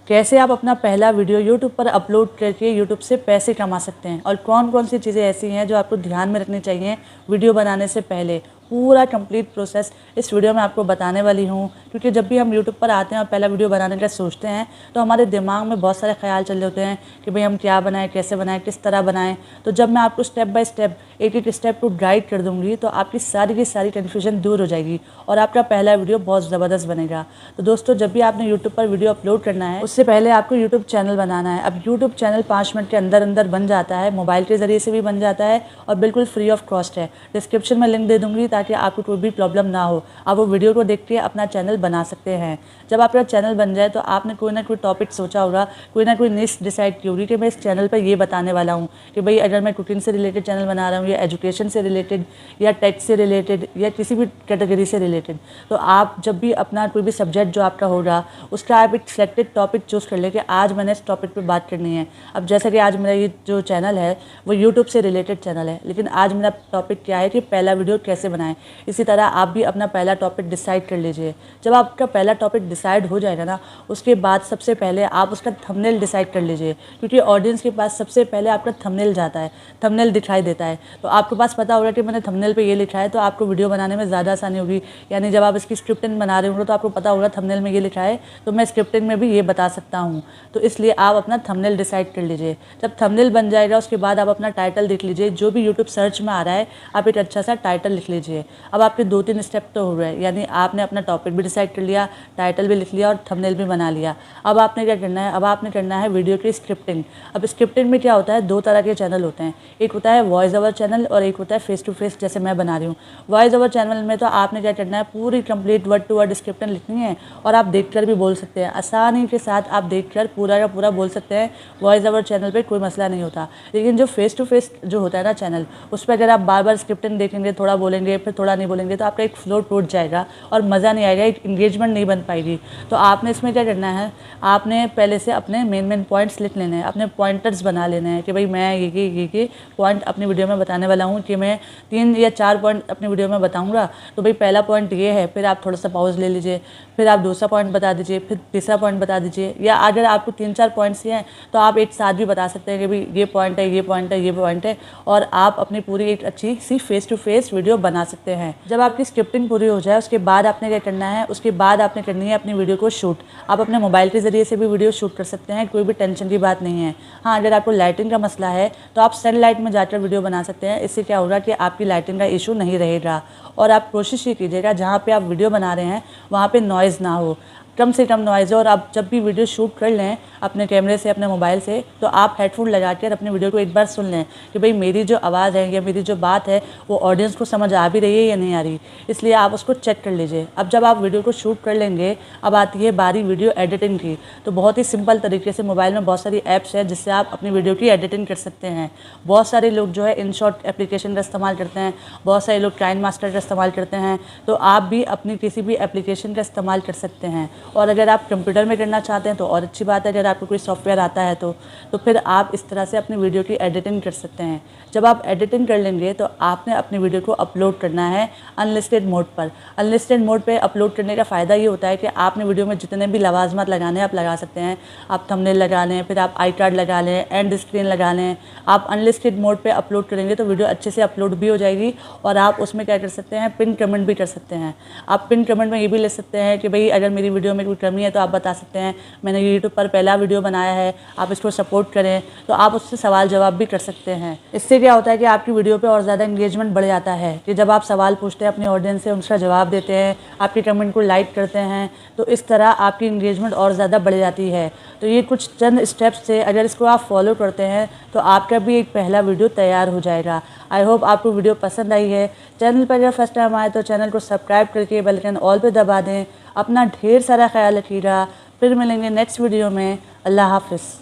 कैसे आप अपना पहला वीडियो यूट्यूब पर अपलोड करके यूट्यूब से पैसे कमा सकते हैं और कौन कौन सी चीज़ें ऐसी हैं जो आपको ध्यान में रखनी चाहिए वीडियो बनाने से पहले, पूरा कंप्लीट प्रोसेस इस वीडियो में आपको बताने वाली हूँ। क्योंकि जब भी हम यूट्यूब पर आते हैं और पहला वीडियो बनाने का सोचते हैं तो हमारे दिमाग में बहुत सारे ख्याल चल रहे होते हैं कि भाई हम क्या बनाएं, कैसे बनाएं, किस तरह बनाएं। तो जब मैं आपको स्टेप बाय स्टेप एक एक स्टेप को गाइड कर दूँगी तो आपकी सारी की सारी कन्फ्यूजन दूर हो जाएगी और आपका पहला वीडियो बहुत ज़बरदस्त बनेगा। तो दोस्तों, जब भी आपने यूट्यूब पर वीडियो अपलोड करना है उससे पहले आपको यूट्यूब चैनल बनाना है। अब यूट्यूब चैनल 5 मिनट के अंदर अंदर बन जाता है, मोबाइल के ज़रिए से भी बन जाता है और बिल्कुल फ्री ऑफ कॉस्ट है। डिस्क्रिप्शन में लिंक दे दूँगी ताकि आपको कोई भी प्रॉब्लम ना हो, आप वो वीडियो को देख के अपना चैनल बना सकते हैं। जब आपका चैनल बन जाए तो आपने कोई ना कोई टॉपिक सोचा होगा, कोई ना कोई निश डिसाइड की होगी कि मैं इस चैनल पर ये बताने वाला हूँ कि भाई अगर मैं कुकिंग से रिलेटेड चैनल बना रहा हूँ या एजुकेशन से रिलेटेड या टेक से रिलेटेड या किसी भी कैटेगरी से रिलेटेड, तो आप जब भी अपना कोई भी सब्जेक्ट जो आपका होगा उसका आप एक सिलेक्टेड टॉपिक चूज़ कर लें कि आज मैंने इस टॉपिक पे बात करनी है। अब जैसे कि आज मेरा ये जो चैनल है वो यूट्यूब से रिलेटेड चैनल है, लेकिन आज मेरा टॉपिक क्या है कि पहला वीडियो कैसे बनाएं। इसी तरह आप भी अपना पहला टॉपिक डिसाइड कर लीजिए। जब आपका पहला टॉपिक डिसाइड हो जाएगा ना, उसके बाद सबसे पहले आप उसका थंबनेल डिसाइड कर लीजिए, क्योंकि ऑडियंस के पास सबसे पहले आपका थंबनेल जाता है, थंबनेल दिखाई देता है। तो आपके पास पता होगा कि मैंने थंबनेल पे ये लिखा है, तो आपको वीडियो बनाने में ज़्यादा आसानी होगी। यानी जब आप इसकी स्क्रिप्टिंग बना रहे होंगे तो आपको पता होगा थंबनेल में ये लिखा है तो मैं स्क्रिप्टिंग में भी ये बता सकता हूँ। तो इसलिए आप अपना थंबनेल डिसाइड कर लीजिए। जब थंबनेल बन जाएगा उसके बाद आप अपना टाइटल लिख लीजिए। जो भी यूट्यूब सर्च में आ रहा है आप एक अच्छा सा टाइटल लिख लीजिए। अब आपके 2-3 स्टेप तो हो रहे हैं, यानी आपने अपना टॉपिक भी डिसाइड कर लिया, टाइटल भी लिख लिया और थंबनेल भी बना लिया। अब आपने क्या करना है, अब आपने करना है वीडियो की स्क्रिप्टिंग। अब स्क्रिप्टिंग में क्या होता है, 2 तरह के चैनल होते हैं, एक होता है वॉइस ओवर चैनल और एक होता है फेस टू फेस जैसे मैं बना रही हूँ। वॉइस ओवर चैनल में तो आपने क्या करना है, पूरी complete word to word scripting लिखनी है और आप देखकर भी बोल सकते हैं, आसानी के साथ आप देखकर पूरा का पूरा बोल सकते हैं। वॉइस ओवर चैनल पे कोई मसला नहीं होता। लेकिन जो फेस टू फेस जो होता है ना चैनल, उस पर अगर आप बार बार स्क्रिप्टिंग देखेंगे, थोड़ा बोलेंगे फिर थोड़ा नहीं बोलेंगे, तो आपका एक फ्लो टूट जाएगा और मज़ा नहीं आएगा, एक इंगेजमेंट नहीं बन पाएगी। तो आपने इसमें क्या करना है, आपने पहले से अपने मेन पॉइंट्स लिख लेने हैं, अपने पॉइंटर्स बना लेने हैं कि भाई मैं ये पॉइंट अपनी वीडियो में बताने वाला हूँ कि मैं 3 या 4 पॉइंट अपनी वीडियो में बताऊँगा। तो भाई पहला पॉइंट ये है, फिर आप थोड़ा सा पॉज ले लीजिए, फिर आप दूसरा पॉइंट बता दीजिए, फिर तीसरा पॉइंट बता दीजिए। या अगर आपको 3-4 पॉइंट्स ही हैं तो आप एक साथ भी बता सकते हैं कि भाई ये पॉइंट है, ये पॉइंट है, ये पॉइंट है, और आप अपनी पूरी एक अच्छी सी फेस टू फेस वीडियो बना सकते हैं। जब आपकी स्क्रिप्टिंग पूरी हो जाए उसके बाद आपने क्या करना है, उसके बाद आपने करनी है अपनी वीडियो को शूट। आप अपने मोबाइल के ज़रिए से भी वीडियो शूट कर सकते हैं, कोई भी टेंशन की बात नहीं है। हाँ, अगर आपको लाइटिंग का मसला है तो आप सनलाइट में जाकर वीडियो बना सकते हैं। इससे क्या होगा कि आपकी लाइटिंग का इशू नहीं रहेगा। और आप कोशिश ये कीजिएगा जहाँ पे आप वीडियो बना रहे हैं वहाँ पे नॉइज़ ना हो, कम से कम नॉइज़ हो। और आप जब भी वीडियो शूट कर लें अपने कैमरे से, अपने मोबाइल से, तो आप हेडफोन लगा कर अपने वीडियो को एक बार सुन लें कि भाई मेरी जो आवाज़ है या मेरी जो बात है वो ऑडियंस को समझ आ भी रही है या नहीं आ रही। इसलिए आप उसको चेक कर लीजिए। अब जब आप वीडियो को शूट कर लेंगे, अब आती है बारी वीडियो एडिटिंग की। तो बहुत ही सिंपल तरीके से मोबाइल में बहुत सारी ऐप्स है जिससे आप अपनी वीडियो की एडिटिंग कर सकते हैं। बहुत सारे लोग जो है InShot एप्लीकेशन का इस्तेमाल करते हैं, बहुत सारे लोग KineMaster का इस्तेमाल करते हैं। तो आप भी अपनी किसी भी एप्लीकेशन का इस्तेमाल कर सकते हैं। और अगर आप कंप्यूटर में करना चाहते हैं तो और अच्छी बात है, अगर आपको कोई सॉफ्टवेयर आता है तो फिर आप इस तरह से अपनी वीडियो की एडिटिंग कर सकते हैं। जब आप एडिटिंग कर लेंगे तो आपने अपनी वीडियो को अपलोड करना है अनलिस्टेड मोड पर। अनलिस्टेड मोड पे अपलोड करने का फ़ायदा ये होता है कि आपने वीडियो में जितने भी लवाजमत लगाने हैं आप लगा सकते हैं। आप थंबनेल लगा लें, फिर आप आई कार्ड लगा लें, एंड स्क्रीन लगा लें। आप अनलिस्टेड मोड पे अपलोड करेंगे तो वीडियो अच्छे से अपलोड भी हो जाएगी और आप उसमें क्या कर सकते हैं, पिन कमेंट भी कर सकते हैं। आप पिन कमेंट में ये भी ले सकते हैं कि भाई अगर मेरी वीडियो में कोई कमी है तो आप बता सकते हैं, मैंने यूट्यूब पर पहला वीडियो बनाया है, आप इसको सपोर्ट करें। तो आप उससे सवाल जवाब भी कर सकते हैं। इससे क्या होता है कि आपकी वीडियो पे और ज़्यादा इंगेजमेंट बढ़ जाता है कि जब आप सवाल पूछते हैं अपने ऑडियंस से, उनका जवाब देते हैं, आपके कमेंट को लाइक करते हैं, तो इस तरह आपकी इंगेजमेंट और ज़्यादा बढ़ जाती है। तो ये कुछ चंद स्टेप्स से अगर इसको आप फॉलो करते हैं तो आपका भी एक पहला वीडियो तैयार हो जाएगा। आई होप आपको वीडियो पसंद आई है। चैनल पर अगर फर्स्ट टाइम आए तो चैनल को सब्सक्राइब करके बेल आइकन ऑल पे दबा दें। अपना ढेर सारा ख्याल रखिएगा। फिर मिलेंगे नेक्स्ट वीडियो में। अल्लाह हाफ़िज़।